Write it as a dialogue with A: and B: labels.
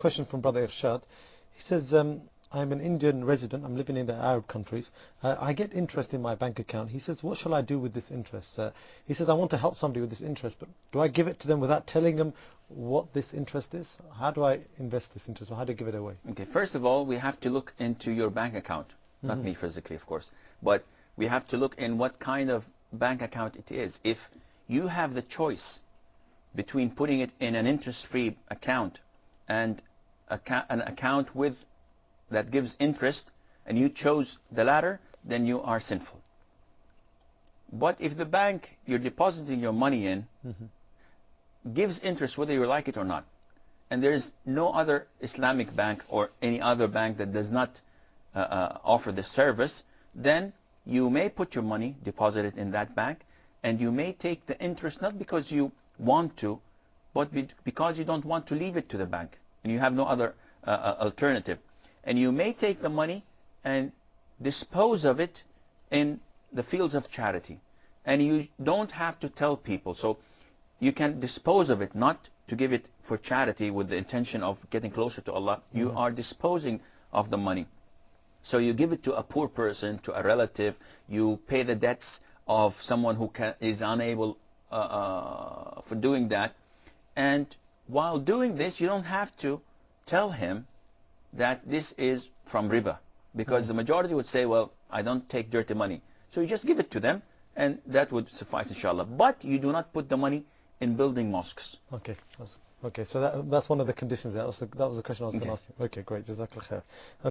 A: question from Brother Irshad. He says, I'm an Indian resident, I'm living in the Arab countries. I get interest in my bank account. He says, what shall I do with this interest? He says, I want to help somebody with this interest, but do I give it to them without telling them what this interest is? How do I invest this interest, or how do I give it away?
B: Okay, first of all, we have to look into your bank account. Not me physically, of course, but we have to look in what kind of bank account it is. If you have the choice between putting it in an interest-free account and an account with that gives interest, and you chose the latter, then you are sinful. But if the bank you're depositing your money in gives interest whether you like it or not, and there is no other Islamic bank or any other bank that does not offer this service, then you may put your money, deposit it in that bank, and you may take the interest not because you want to, but because you don't want to leave it to the bank and you have no other alternative. And you may take the money and dispose of it in the fields of charity, and you don't have to tell people. So you can dispose of it, not to give it for charity with the intention of getting closer to Allah. You are disposing of the money. So you give it to a poor person, to a relative. You pay the debts of someone who is unable for doing that. And while doing this, you don't have to tell him that this is from riba, because the majority would say, well, I don't take dirty money. So you just give it to them, and that would suffice, inshallah. But you do not put the money in building mosques.
A: Okay. Okay, so that's one of the conditions. That was the question I was going to ask you. Okay, great. Jazakallah khair.